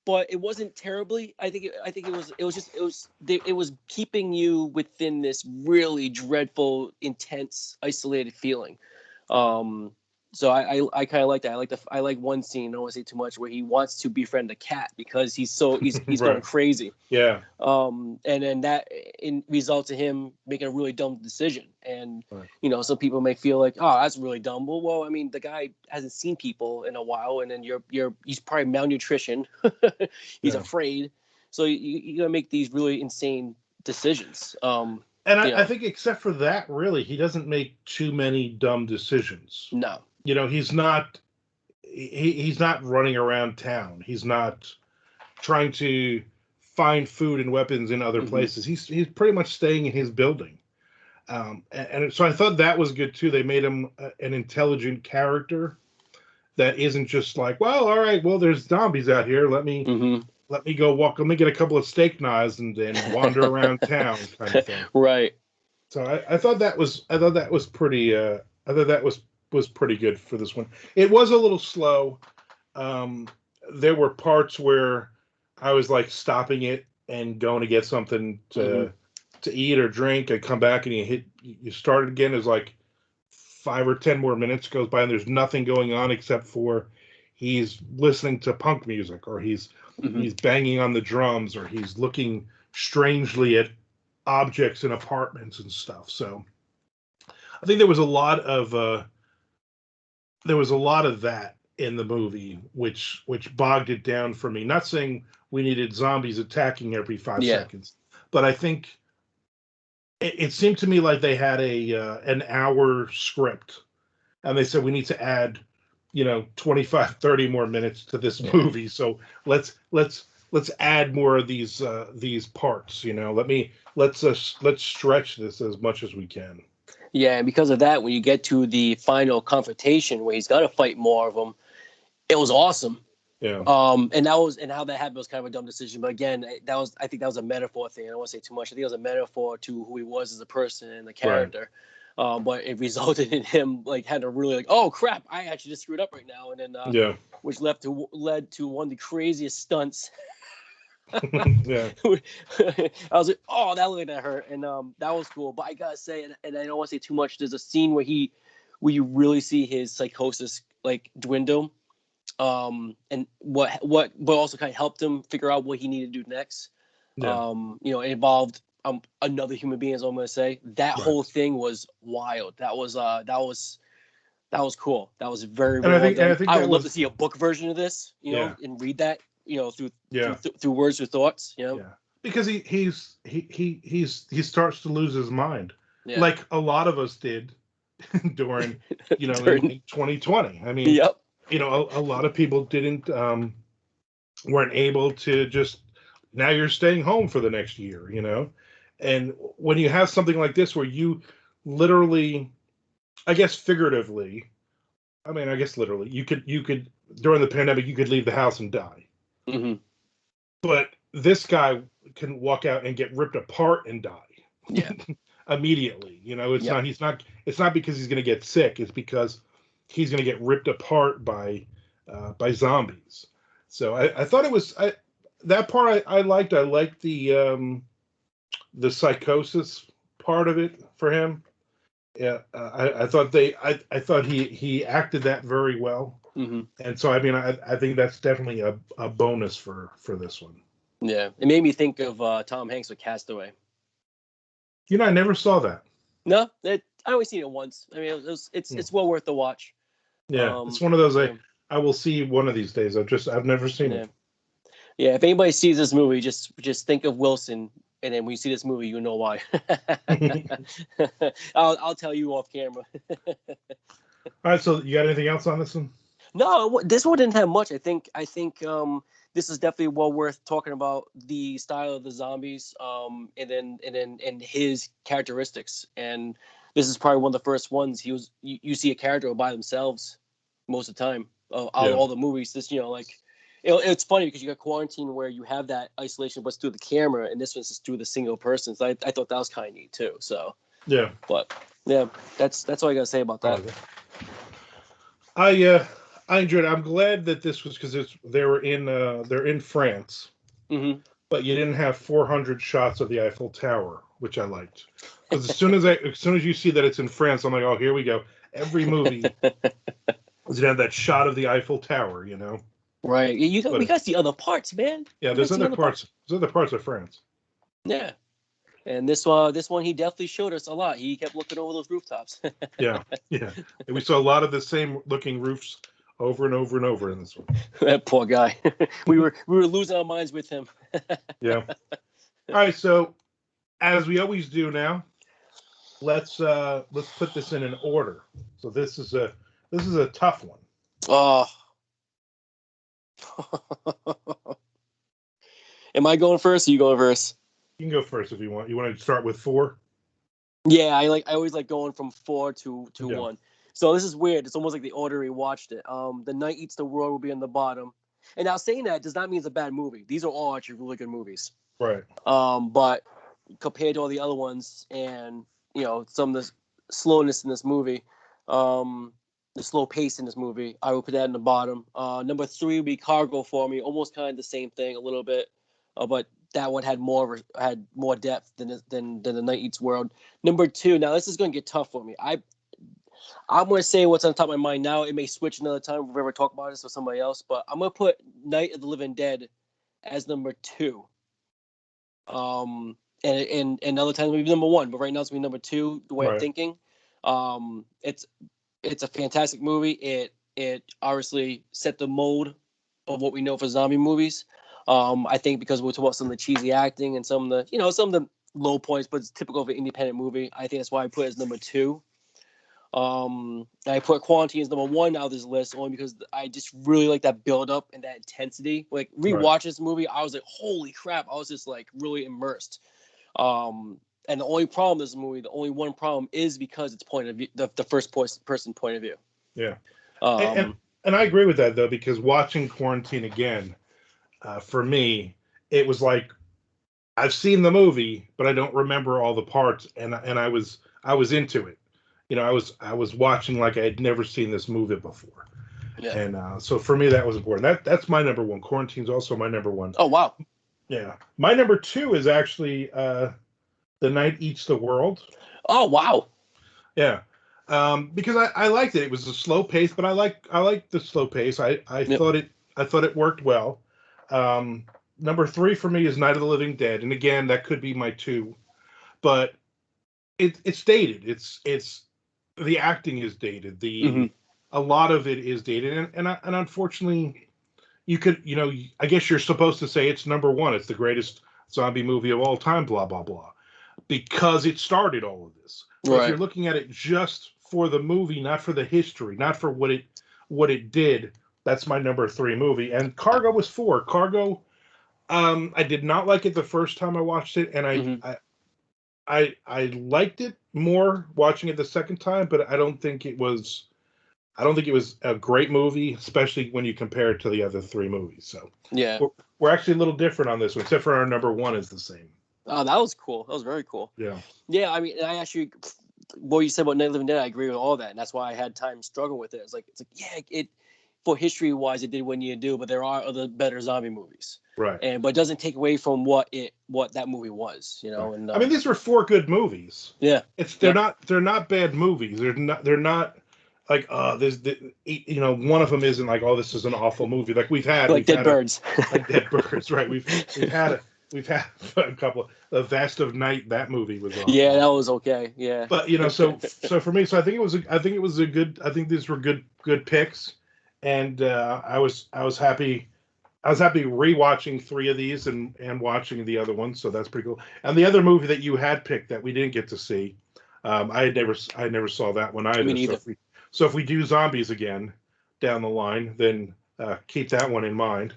B: But it wasn't terribly. I think it was keeping you within this really dreadful, intense, isolated feeling. So I kind of like that. I like one scene. I don't want to say too much, where he wants to befriend a cat because he's going crazy.
A: Yeah.
B: And then that results in him making a really dumb decision. And some people may feel like, oh, that's really dumb. Well, I mean, the guy hasn't seen people in a while, and then he's probably malnutrition. He's afraid, so you gotta make these really insane decisions.
A: And I think except for that, really, he doesn't make too many dumb decisions.
B: No.
A: He's not he's not running around town. He's not trying to find food and weapons in other places. He's pretty much staying in his building. And so I thought that was good too. They made him an intelligent character that isn't just like, well, all right, well, there's zombies out here. Let me go walk. Let me get a couple of steak knives and wander around town, kind of thing.
B: Right.
A: So I thought that was pretty. I thought that was pretty good for this one. It was a little slow. There were parts where I was like stopping it and going to get something to eat or drink. I come back and you start it again. It's like 5 or 10 more minutes goes by and there's nothing going on except for he's listening to punk music, or he's banging on the drums, or he's looking strangely at objects in apartments and stuff. So I think there was a lot of that in the movie, which bogged it down for me. Not saying we needed zombies attacking every 5 seconds, but I think it seemed to me like they had an hour script, and they said we need to add 25, 30 more minutes to this movie. So let's add more of these parts. Let's stretch this as much as we can.
B: Yeah, and because of that, when you get to the final confrontation where he's got to fight more of them, it was awesome.
A: Yeah.
B: And how that happened was kind of a dumb decision. But again, I think that was a metaphor thing. I don't want to say too much. I think it was a metaphor to who he was as a person and the character. Right. But it resulted in him like had to really oh crap, I actually just screwed up right now, and then which led to one of the craziest stunts.
A: Yeah.
B: I was like, oh, that looked like that hurt, and that was cool. But I gotta say, and I don't want to say too much. There's a scene where you really see his psychosis like dwindle, and what but also kind of helped him figure out what he needed to do next.
A: Yeah.
B: It involved another human being, as I'm gonna say. That whole thing was wild. That was cool. That was very, very well done. I would love to see a book version of this, and read that. Through words or thoughts, Yeah,
A: because he starts to lose his mind, like a lot of us did during in 2020. I mean, a lot of people weren't able to just. Now you're staying home for the next year, and when you have something like this where you literally, I guess figuratively, I guess literally, you could during the pandemic you could leave the house and die.
B: Mm-hmm.
A: But this guy can walk out and get ripped apart and die.
B: Yeah.
A: Immediately. It's
B: Yep.
A: not. He's not. It's not because he's going to get sick. It's because he's going to get ripped apart by zombies. So I thought it was that part I liked. I liked the psychosis part of it for him. Yeah, I thought I thought he acted that very well.
B: Mm-hmm.
A: And so I think that's definitely a bonus for this one.
B: Yeah. It made me think of Tom Hanks with Castaway.
A: I never saw that.
B: No, I only seen it once. I mean, it's well worth the watch.
A: Yeah, it's one of those
B: Yeah.
A: I will see one of these days. I've never seen
B: Yeah.
A: it.
B: Yeah, if anybody sees this movie, just think of Wilson, and then when you see this movie, you know why. I'll tell you off camera.
A: All right, so you got anything else on this one?
B: No, this one didn't have much. I think this is definitely well worth talking about the style of the zombies, and his characteristics. And this is probably one of the first ones you see a character by themselves most of the time. All the movies, this it's funny because you got Quarantine where you have that isolation, but it's through the camera, and this one's just through the single person. So I thought that was kind of neat too. So
A: yeah,
B: but yeah, that's all I gotta say about that.
A: I enjoyed it. I'm glad that this was because they're in France,
B: Mm-hmm.
A: but you didn't have 400 shots of the Eiffel Tower, which I liked. Because as soon as you see that it's in France, I'm like, oh, here we go. Every movie is gonna have that shot of the Eiffel Tower,
B: Right. We got the other parts, man.
A: Yeah, there's other parts. There's other parts of France.
B: Yeah. And this one he definitely showed us a lot. He kept looking over those rooftops.
A: Yeah. And we saw a lot of the same looking roofs over and over and over in this one.
B: That poor guy. we were losing our minds with him.
A: Yeah. All right, so as we always do now, let's put this in an order. So this is a tough one.
B: Oh. Am I going first or you going first?
A: You can go first if you want. You want to start with 4?
B: Yeah, I always like going from 4 to 1. So this is weird. It's almost like the order we watched it. The Night Eats the World will be on the bottom. And now saying that does not mean it's a bad movie. These are all actually really good movies.
A: Right.
B: But compared to all the other ones, and some of the slowness in this movie, the slow pace in this movie, I would put that in the bottom. Number 3 would be Cargo for me, almost kind of the same thing a little bit, but that one had more depth than the Night Eats World. Number 2, now this is going to get tough for me. I'm going to say what's on top of my mind now. It may switch another time if we ever talk about this with somebody else, but I'm going to put Night of the Living Dead as number 2. And other times maybe number 1, but right now it's going to be number 2, the way I'm thinking. It's a fantastic movie. It obviously set the mold of what we know for zombie movies. I think because we're talking about some of the cheesy acting and some of the low points, but it's typical of an independent movie. I think that's why I put it as number 2. I put Quarantine as number 1 out of this list only because I just really like that build up and that intensity. Like rewatch this movie, I was like, holy crap! I was just like really immersed. And the only problem with this movie, the only one problem is because it's point of view, the first person point of view.
A: Yeah. And I agree with that though, because watching Quarantine again, for me, it was like I've seen the movie, but I don't remember all the parts, and I was into it. I was watching like I had never seen this movie before. Yeah. And so for me, that was important. That's my number 1. Quarantine's also my number 1.
B: Oh, wow.
A: Yeah. My number 2 is actually The Night Eats the World.
B: Oh, wow.
A: Yeah. Because I liked it. It was a slow pace, but I like the slow pace. I thought it worked well. Number 3 for me is Night of the Living Dead. And again, that could be my 2. But it's dated. It's the acting is dated. A lot of it is dated, and unfortunately, you could I guess you're supposed to say it's number 1. It's the greatest zombie movie of all time. Blah blah blah, because it started all of this. But if you're looking at it just for the movie, not for the history, not for what it did, that's my number 3 movie. And Cargo was 4. Cargo, I did not like it the first time I watched it, and I liked it more watching it the second time, but I don't think it was I don't think it was a great movie, especially when you compare it to the other three movies. So
B: Yeah.
A: we're actually a little different on this one, except for our number one is the same.
B: Oh, that was cool. That was very cool.
A: Yeah.
B: Yeah, I mean, I actually, what you said about Night of the Living Dead, I agree with all that, and that's why I had time struggle with it. It's like, yeah, it for history wise, it did what you do, but there are other better zombie movies,
A: Right.
B: but it doesn't take away from what that movie was, you know.
A: Right.
B: And
A: I mean, these were four good movies.
B: yeah,
A: They're not bad movies. They're not like there's one of them isn't like, oh, this is an awful movie like we've had
B: Dead Birds.
A: like Dead Birds, right? We've had a couple. The Vast of Night, that movie was awful.
B: Yeah, that was okay. Yeah,
A: but so for me, so I think it was a good. I think these were good picks, and I was happy. I was happy rewatching three of these and watching the other ones, so that's pretty cool. And the other movie that you had picked that we didn't get to see, I never saw that one either.
B: Me neither.
A: So if we do zombies again down the line, then keep that one in mind.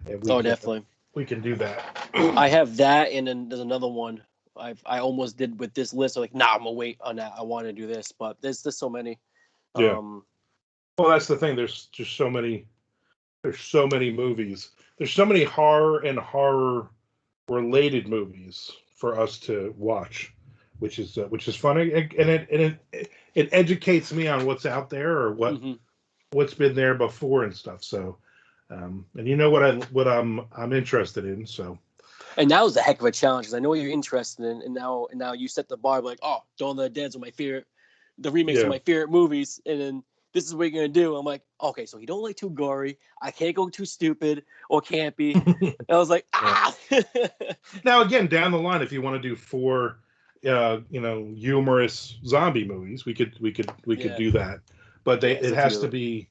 A: And
B: definitely.
A: We can do that.
B: I have that, and then there's another one I almost did with this list. I'm like, nah, I'm gonna wait on that. I want to do this, but there's so many.
A: Yeah. Well, that's the thing. There's just so many. There's so many movies. There's so many horror and horror related movies for us to watch, which is funny, and it educates me on what's out there or what's been there before and stuff. So, and you know what I'm interested in. So,
B: and that was a heck of a challenge because I know what you're interested in, and now you set the bar like, oh, Dawn of the Dead's one of my favorite, the remakes of my favorite movies, and then this is what you're gonna do. I'm like, okay, so you don't like too gory. I can't go too stupid or campy. I was like, ah.
A: Now again, down the line, if you want to do four, humorous zombie movies, we could do that. But it has to be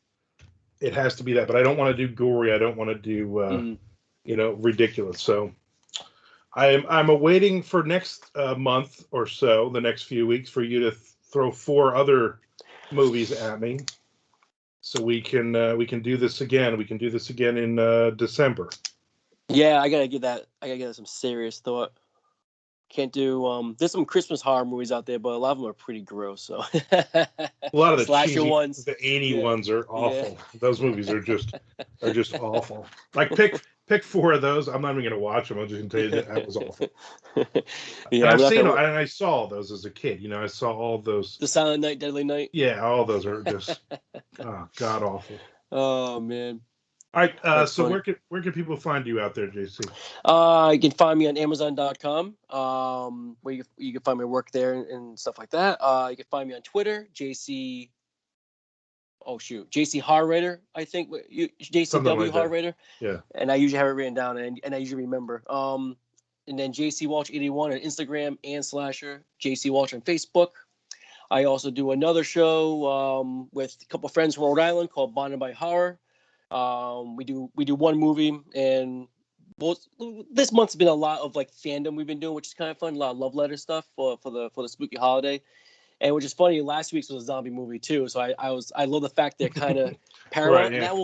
A: that. But I don't want to do gory. I don't want to do ridiculous. So I'm awaiting for next month or so, the next few weeks, for you to throw four other movies at me, so we can do this again. We can do this again in December.
B: Yeah, I gotta give that some serious thought. Can't do. There's some Christmas horror movies out there, but a lot of them are pretty gross. So
A: a lot of the
B: slasher
A: cheesy
B: ones,
A: the 80 ones are awful.
B: Yeah.
A: Those movies are just awful. Like pick four of those. I'm not even gonna watch them. I'm just gonna tell you that was awful.
B: Yeah,
A: and I saw all those as a kid. I saw all those.
B: The Silent Night, Deadly Night.
A: Yeah, all those are just god awful.
B: Oh man.
A: All right, so where can people find you out there, JC?
B: You can find me on Amazon.com, where you can find my work there and stuff like that. You can find me on Twitter, JC. Oh shoot, JC Horror Writer, I think. JCW like Horror Writer.
A: Yeah.
B: And I usually have it written down, and I usually remember. And then JC Walsh 81 on Instagram and / JC Walsh on Facebook. I also do another show with a couple friends from Rhode Island called Bonded by Horror. We do one movie, and this month's been a lot of like fandom we've been doing, which is kind of fun. A lot of love letter stuff for the spooky holiday, and which is funny. Last week's was a zombie movie too, so I love the fact they're kind of parallel. Right, yeah. That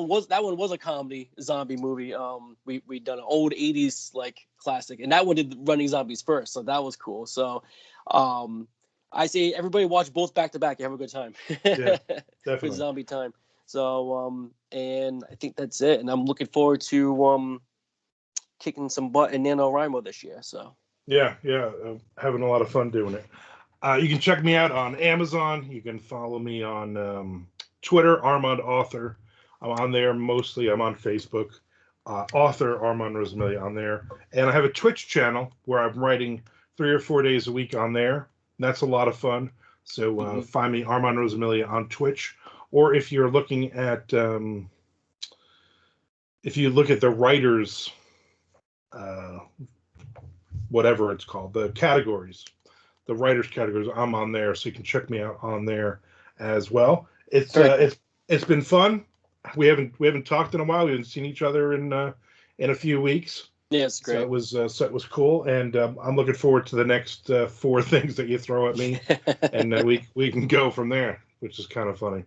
B: one was a comedy zombie movie. We done an old 80s like classic, and that one did Running Zombies first, so that was cool. So I say everybody watch both back to back. You have a good time.
A: Yeah, definitely.
B: Good zombie time. So and I think that's it. And I'm looking forward to kicking some butt in NaNoWriMo this year. So
A: yeah, having a lot of fun doing it. You can check me out on Amazon. You can follow me on Twitter, Armand Author. I'm on there mostly. I'm on Facebook, author Armand Rosamilia on there, and I have a Twitch channel where I'm writing 3 or 4 days a week on there. That's a lot of fun. So find me Armand Rosamilia on Twitch. Or if you're looking at, if you look at the writers, whatever it's called, the categories, the writers categories, I'm on there, so you can check me out on there as well. It's been fun. We haven't talked in a while. We haven't seen each other in a few weeks.
B: Yeah, it's great.
A: So it was cool, and I'm looking forward to the next 4 things that you throw at me, and we can go from there, which is kind of funny.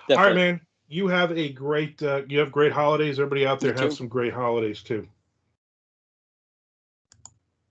A: Definitely. All right, man. You have great holidays. Everybody out there have some great holidays too.